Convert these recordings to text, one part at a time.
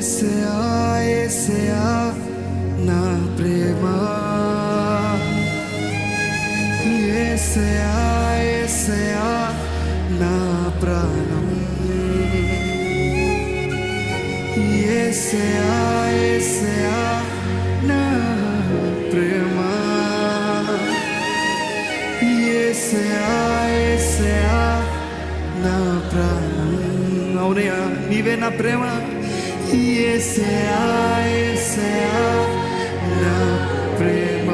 యేసయ్యా యేసయ్యా నా ప్రేమ, యేసయ్యా యేసయ్యా నా ప్రాణం, యేసయ్యా యేసయ్యా నా ప్రేమ, యేసయ్యా యేసయ్యా నా ప్రాణం. అవునయ్యా నీవే నా ప్రేమ. యేసయ్యా యేసయ్యా నా ప్రేమ,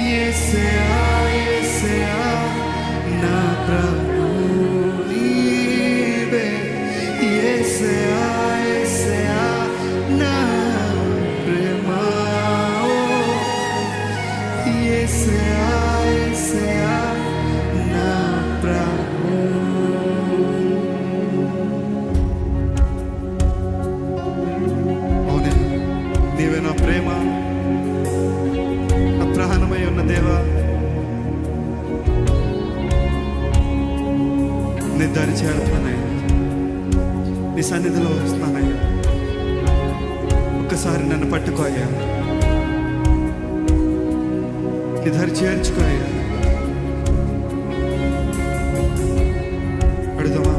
యేసయ్యా యేసయ్యా నా ప్రాణం నీవే. యేసయ్యా యేసయ్యా నా ప్రేమ, యేసయ్యా యేసయ్యా నా ప్రాణం. నీవే నా ప్రేమ, నా ప్రాణమై ఉన్న దేవా, నీ దారి చేరుతున్నానయ్యా, నీ సన్నిధిలో వస్తున్నానయ్యా. ఒక్కసారి నన్ను పట్టుకోయ్యా, నీ దారి చేర్చుకోయ్యా. అడుగుదామా?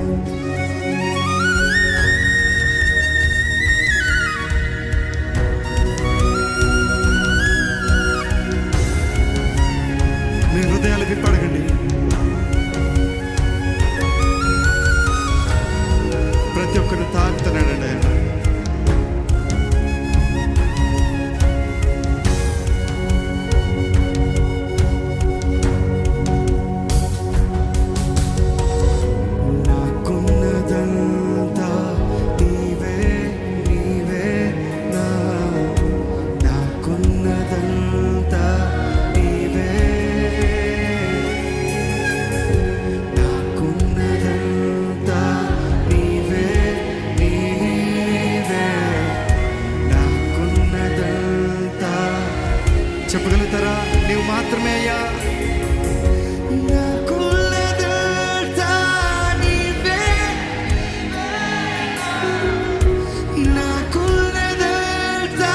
మీ హృదయాలు విప్పడగండి. ప్రతి ఒక్కరిని తాకుతున్నాడండి ఆయన. నాకున్నదంతా నీవే నీవే నా, నాకున్నదంతా నీవే, నాకున్నదంతా నీవే నీవే, నాకున్నదంతా. చెప్పగలుగుతారా? నీవు మాత్రమే అయ్యా. నాకున్నదంతా నీవే, నాకున్నదంతా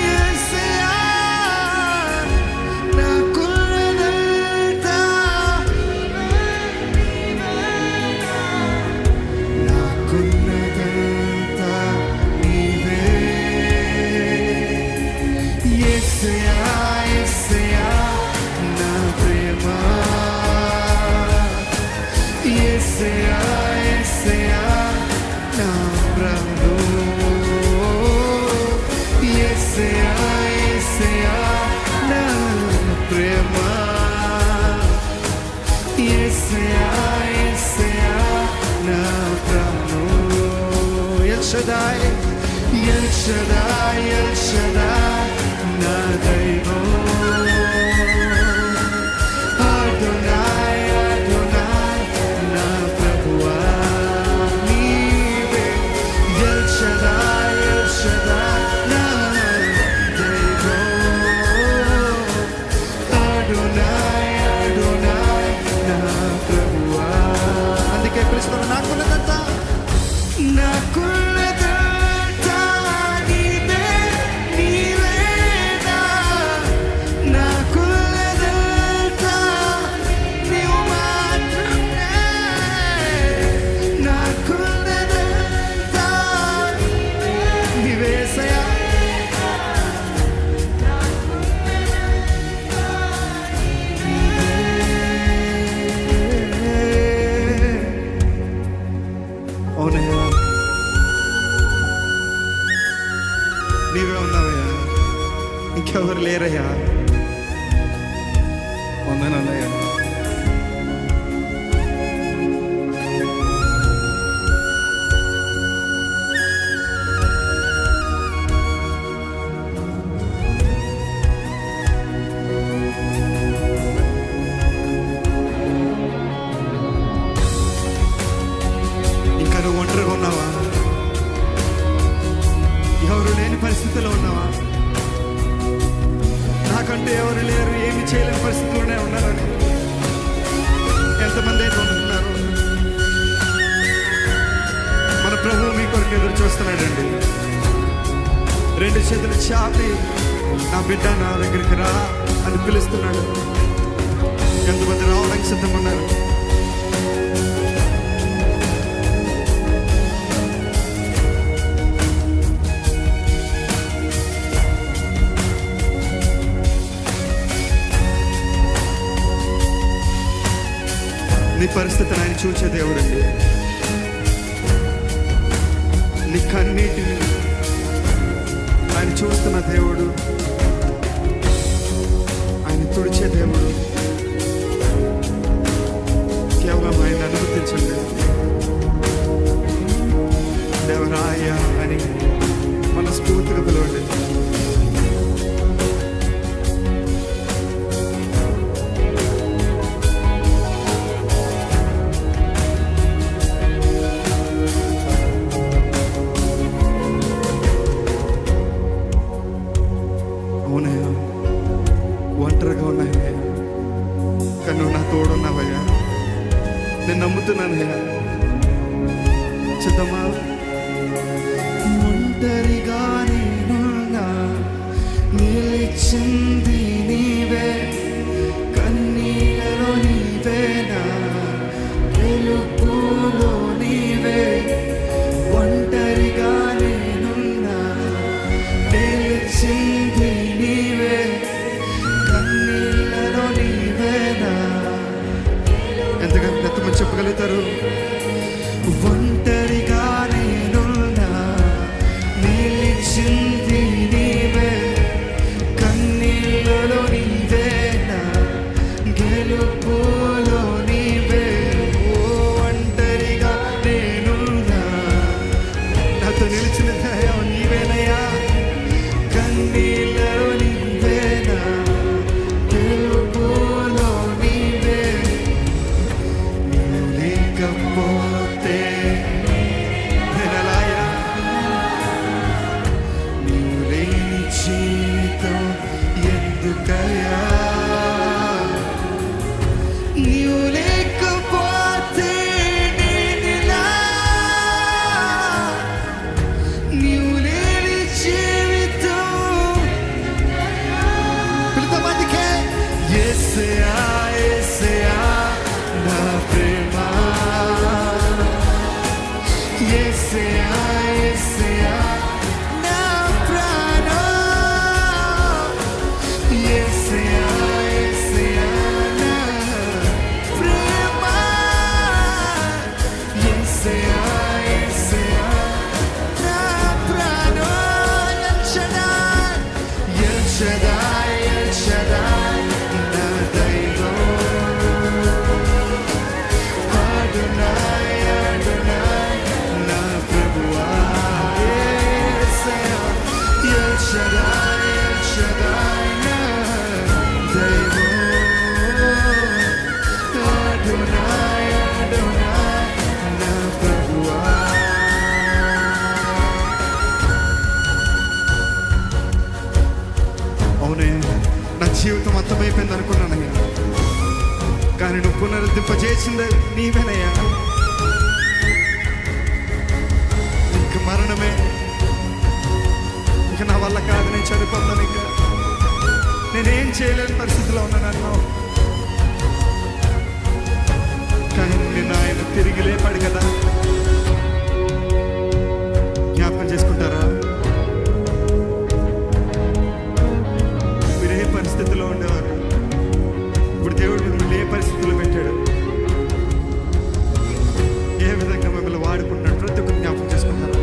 యేసయ్యా, నాకున్నదంతా, నాకున్నదంతా నీవే. యేసయ్యా యేసయ్యా నా ప్రేమ, యేసయ్యా యేసయ్యా నా ప్రాణం, యేసయ్యా యేసయ్యా నా ప్రేమ, యేసయ్యా యేసయ్యా నా ప్రాణం. ఎల్ షదాయ్ ఎల్ షదాయ్ ఎల్ షదాయ్ నా దైవం, అదోనాయ్ అదోనాయ్ నా ప్రభువా నీవే. ఎల్ షదాయ్ నా దైవం, అదోనాయ్ అదోనాయ్ నా ప్రభువా. అందుకే పిలుస్తాను. నాకున్నదంతా నాకున్నదంతా నీవే నీవే నా, నాకున్నదంతా నీవు మాత్రమే, నాకున్నదంతా నీవే యేసయ్యా. అవునయ్యా నీవే ఉన్నావయ్యా, ఇంకెవరు లేరయ్యా. ఉన్నానన్నయ్యా. ఇంకా నువ్వు ఒంటరిగా ఉన్నావా? ఎవరు లేని పరిస్థితిలో ఉన్నావా? నాకంటే ఎవరు లేరు, ఏమి చేయలేని పరిస్థితుల్లోనే ఉన్నారని ఎంతమంది అయితే ఉంటున్నారు. చూస్తున్నాడండి. రెండు చేతులు చాపి నా బిడ్డ నా దగ్గరికి రా అని పిలుస్తున్నాడు. ఎంతమంది రావడానికి సిద్ధంగా ఉన్నారు? నీ పరిస్థితిని ఆయన చూచే దేవుడండి. నీ కన్నీటిని ఆయన చూస్తున్న దేవుడు, ఆయన తుడిచే దేవుడు. కేవలం ఆయన అనుమతించండి. దేవరాయ అని మనస్ఫూర్తిగా పిలవండి. అవునయ్యా, ఒంటరిగా ఉన్నాయా, కానీ నువ్వు నా తోడున్నావయ్యా. నేను నమ్ముతున్నానయ్యా. చిత్తమ్మా, ఒంటరిగా నేనున్నా, నిలిచింది నీవే, కన్నీళ్ళలో నీవేనా, గెలుపులో నీవే. ఒంటరిగా నేనున్నా, నిలిచింది నీవే, కన్నీళ్ళలో నీవేనా. ఎంతగా ఎంతమంది చెప్పగలుగుతారు? ఒంటరిగా నేనున్నా, నిలిచింది నీవే, కన్నీళ్ళలో నీవేనా, గెలుపులో నీవే. ఓ ఒంటరిగా నేనున్నా, నాతో నిలిచిన దైవం నీవేనయ్యా, కన్నీళ్ళలో నీవేనా, గెలుపులో నీవే. నీవు లేకపోతే నేనెలాయా, నీవు లేని జీవితం ఎందుకయ్యా, నీవు లేకపోతే నేనెలా, నీవు లేని జీవితం. పిలుతామందుకే యేసయ్యా, యేసయ్యా నా ప్రేమ, యేసయ్యా, యేసయ్యా నా ప్రాణం, యేసయ్యా, యేసయ్యా నా ప్రేమ, యేసయ్యా, యేసయ్యా నా ప్రాణం. ఎల్ షదాయ్, ఎల్ షదాయ్ నా దైవం, అడోనాయ్, అడోనాయ్ నా ప్రభువా. యేసయ్యా, ఎల్ షదాయ్, ఎల్ షదాయ్ నా దైవం, అడోనాయ్, అడోనాయ్ నా ప్రభువా. అవునే, నా జీవితం అంతమైపోయింది అనుకున్నానయ్యా, కానీ నువ్వు పునరుద్ధరింపజేసింది నీవేనయ్యా. ఇంక మరణమే, ఇంక నా వల్ల కాదు, నేను చనిపోతాను, ఇంకా నేనేం చేయలేని పరిస్థితిలో ఉన్నాను అన్నావు. కానీ నిన్ను ఆయన తిరిగి లేపాడు కదా. జ్ఞాపకం చేసుకుంటారా? మీరు ఏ పరిస్థితిలో ఉండేవారు, ఇప్పుడు దేవుడు మిమ్మల్ని ఏ పరిస్థితిలో పెట్టాడు, ఏ విధంగా మిమ్మల్ని వాడుకుంటున్నాడు, ప్రతి ఒక్కరు జ్ఞాపకం చేసుకుంటారా?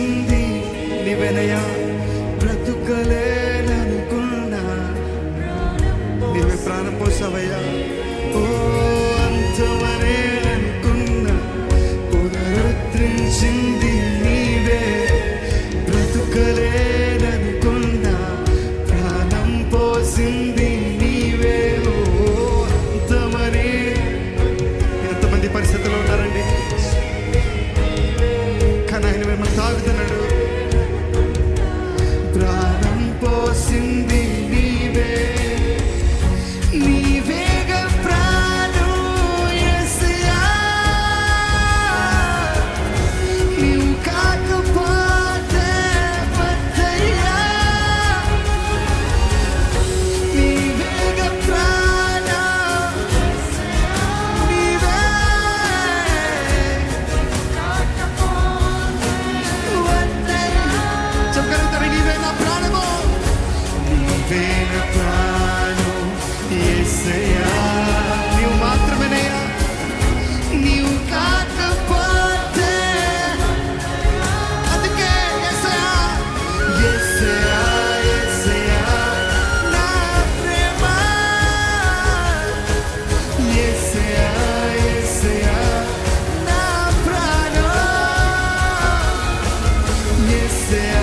పోసింది నీవెనయా, బ్రతుకలేననుకున్నా నీవే ప్రాణం పోసావయ్యా. ఓ అంతమనే అనుకున్నా, పునరుద్ధరించింది నీవే, బ్రతుకలేననుకున్నా ప్రాణం పోసింది నీవే. ఓ అంతమనే. ఎంతమంది పరిస్థితుల్లో ఉన్నారండి, కానీ ఆయన మిమ్మల్ని తాగుతున్నాడు. ప్రాణం పోసింది నీవే, నీవేగా ప్రాణం యేసయ్యా, నీవు కాకపోతే బతయ్యా, నీవేగా ప్రాణం నీవే, చెప్పగలుగుతారు నీవే నా ప్రాణము, నీవే నా ప్రాణం యేసయ్యా, నీవు మాత్రమేనయ్యా, నీవు కాకపోతే. అందుకే యేసయ్యా, యేసయ్యా, యేసయ్యా నా ప్రేమ, యేసయ్యా, యేసయ్యా నా ప్రాణం, యేసయ్యా,